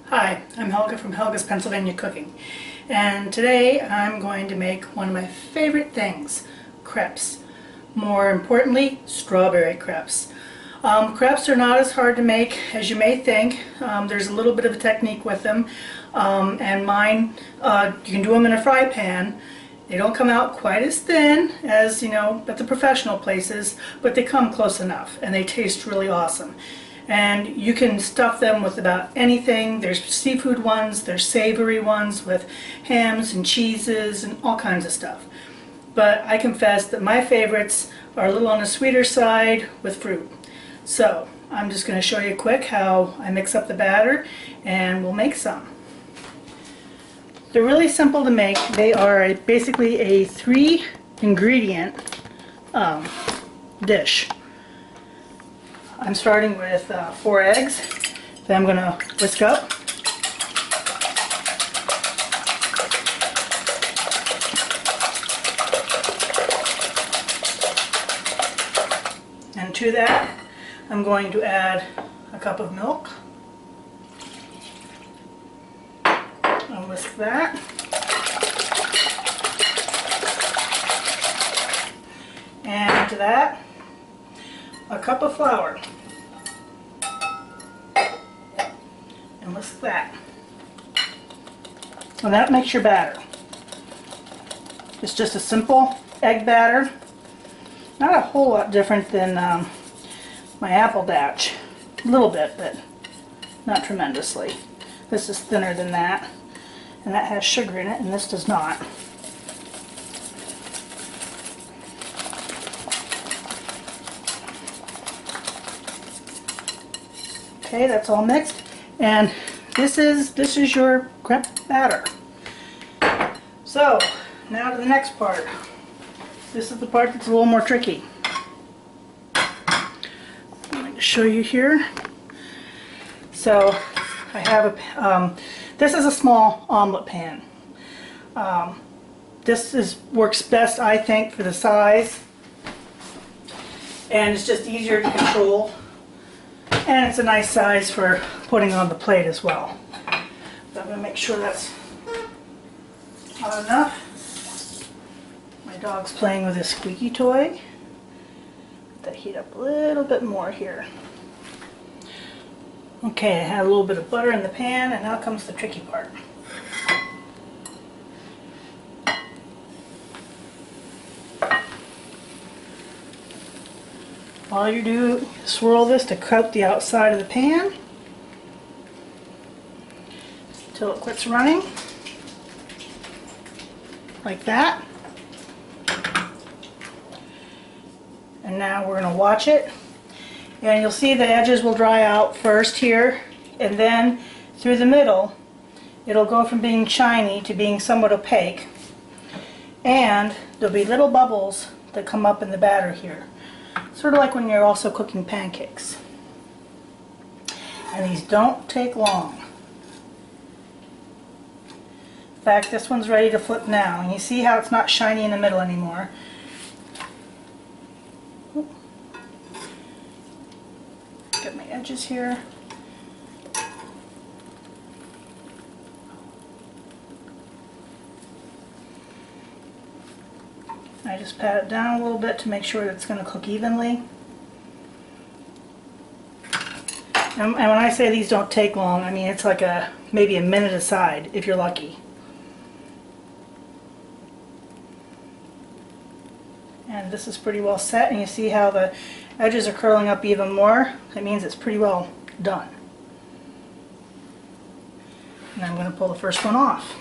Hi, I'm Helga from Helga's Pennsylvania Cooking, and today I'm going to make one of my favorite things, crepes. More importantly, strawberry crepes. Crepes are not as hard to make as you may think. There's a little bit of a technique with them, and mine, you can do them in a fry pan. They don't come out quite as thin as, at the professional places, but they come close enough, and they taste really awesome. And you can stuff them with about anything. There's seafood ones, there's savory ones with hams and cheeses and all kinds of stuff. But I confess that my favorites are a little on the sweeter side with fruit. So I'm just going to show you quick how I mix up the batter and we'll make some. They're really simple to make. They are basically a 3-ingredient dish. I'm starting with 4 eggs that I'm going to whisk up. And to that, I'm going to add a cup of milk. I'll whisk that. And to that, a cup of flour, and whisk that. And that makes your batter. It's just a simple egg batter. Not a whole lot different than my apple datch. A little bit, but not tremendously. This is thinner than that, and that has sugar in it, and this does not. Okay, that's all mixed, and this is your crepe batter. So now to the next part. This is the part that's a little more tricky. I'm going to show you here. So I have a this is a small omelet pan. This works best, I think, for the size, and it's just easier to control. And it's a nice size for putting on the plate as well. So I'm going to make sure that's hot enough. My dog's playing with his squeaky toy. Let that heat up a little bit more here. Okay, I had a little bit of butter in the pan, and now comes the tricky part. All you do is swirl this to coat the outside of the pan until it quits running, like that. And now we're going to watch it, and you'll see the edges will dry out first here, and then through the middle it'll go from being shiny to being somewhat opaque, and there'll be little bubbles that come up in the batter here. Sort of like when you're also cooking pancakes. And these don't take long. In fact, this one's ready to flip now. And you see how it's not shiny in the middle anymore. Get my edges here. I just pat it down a little bit to make sure that it's going to cook evenly. And when I say these don't take long, I mean it's like maybe a minute aside if you're lucky. And this is pretty well set, and you see how the edges are curling up even more. That means it's pretty well done. And I'm going to pull the first one off.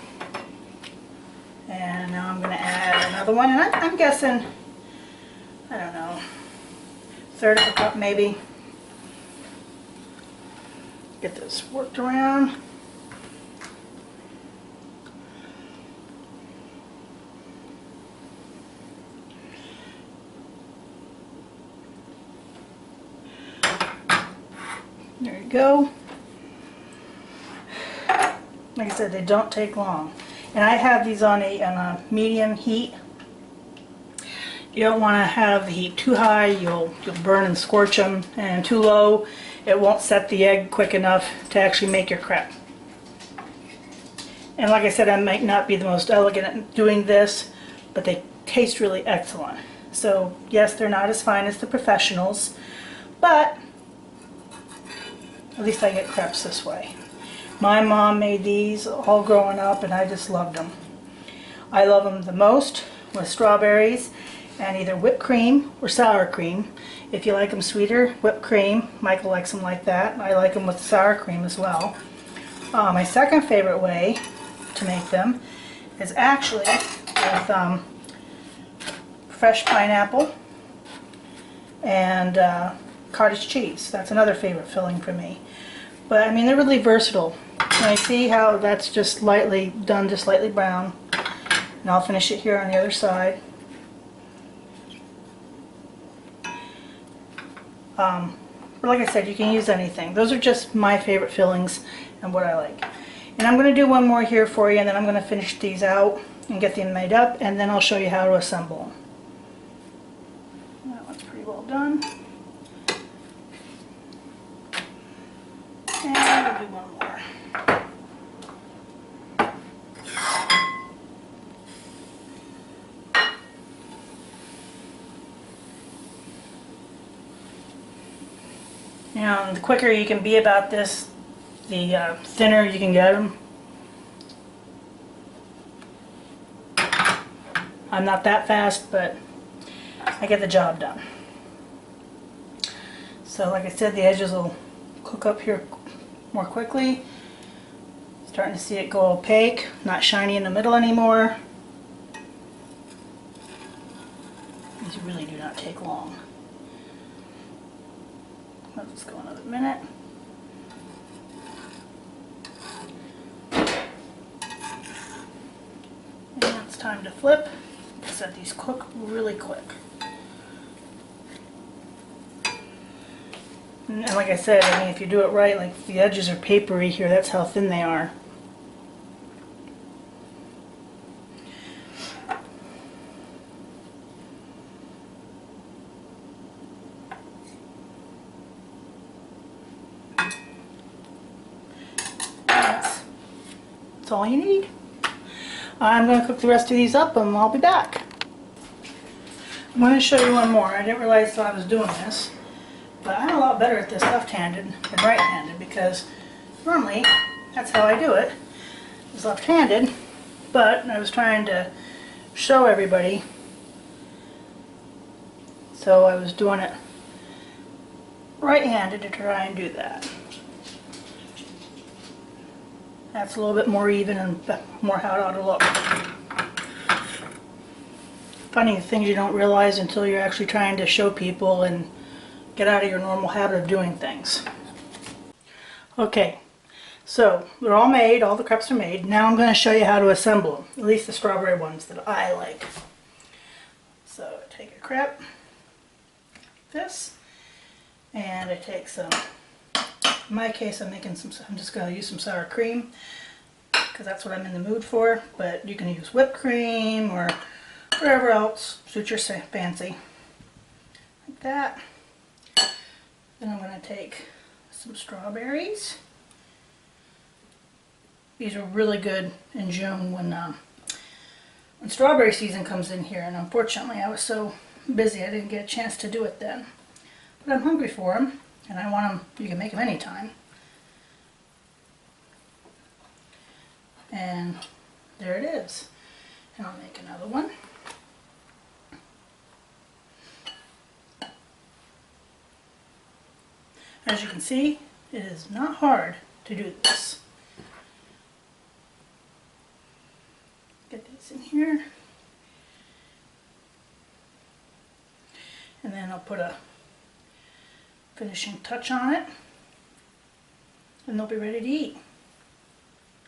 And now I'm going to add another one, and I'm guessing, I don't know, 1/3 of a cup maybe. Get this worked around. There you go. Like I said, they don't take long. And I have these on a medium heat. You don't want to have the heat too high, you'll burn and scorch them, and too low, it won't set the egg quick enough to actually make your crepe. And like I said, I might not be the most elegant at doing this, but they taste really excellent. So yes, they're not as fine as the professionals, but at least I get crepes this way. My mom made these all growing up and I just loved them. I love them the most with strawberries and either whipped cream or sour cream. If you like them sweeter, whipped cream. Michael likes them like that. I like them with sour cream as well. My second favorite way to make them is actually with fresh pineapple and cottage cheese. That's another favorite filling for me. But I mean, they're really versatile. And I see how that's just lightly done, just lightly brown. And I'll finish it here on the other side. But like I said, you can use anything. Those are just my favorite fillings and what I like. And I'm going to do one more here for you, and then I'm going to finish these out and get them made up, and then I'll show you how to assemble them. That one's pretty well done. And we'll do one more. And the quicker you can be about this, the thinner you can get them. I'm not that fast, but I get the job done. So like I said, the edges will cook up here more quickly. Starting to see it go opaque, not shiny in the middle anymore. These really do not take long. Let's go another minute. And it's time to flip. Let these cook really quick. And like I said, I mean, if you do it right, like the edges are papery here, that's how thin they are. That's all you need. I'm going to cook the rest of these up and I'll be back. I'm going to show you one more. I didn't realize I was doing this, but I'm a lot better at this left-handed than right-handed because normally that's how I do it. It's left-handed, but I was trying to show everybody, so I was doing it right-handed to try and do that. That's a little bit more even and more how it ought to look. Funny things you don't realize until you're actually trying to show people and get out of your normal habit of doing things. Okay, so they're all made, all the crepes are made. Now I'm going to show you how to assemble them, at least the strawberry ones that I like. So I take a crepe, this, and I take some, in my case I'm just going to use some sour cream because that's what I'm in the mood for, but you can use whipped cream or whatever else suits your fancy. Like that. Then I'm going to take some strawberries. These are really good in June when strawberry season comes in here, and unfortunately I was so busy I didn't get a chance to do it then. But I'm hungry for them, and I want them, you can make them anytime. And there it is. And I'll make another one. As you can see, it is not hard to do this. Get these in here. And then I'll put a finishing touch on it. And they'll be ready to eat.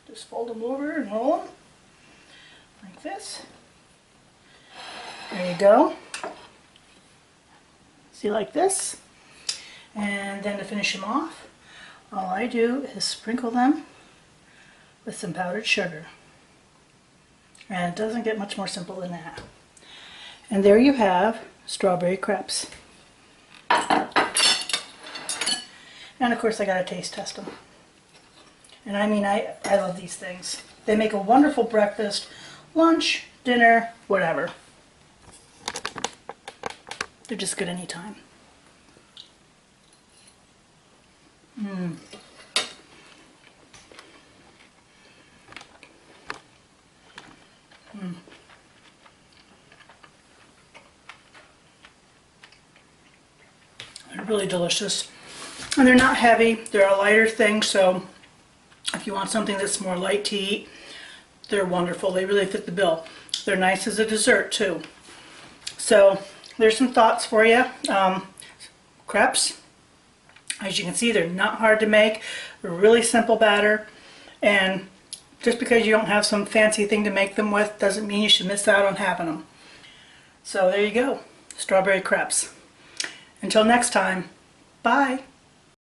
Just fold them over and roll them like this. There you go. See, like this. And then to finish them off, all I do is sprinkle them with some powdered sugar. And it doesn't get much more simple than that. And there you have strawberry crepes. And of course I gotta taste test them. And I mean, I love these things. They make a wonderful breakfast, lunch, dinner, whatever. They're just good anytime. Mmm. Mmm. They're really delicious. And they're not heavy. They're a lighter thing, so if you want something that's more light to eat, they're wonderful. They really fit the bill. They're nice as a dessert too. So there's some thoughts for you. Crepes, as you can see, they're not hard to make. They're really simple batter, and just because you don't have some fancy thing to make them with doesn't mean you should miss out on having them. So there you go, strawberry crepes. Until next time, bye.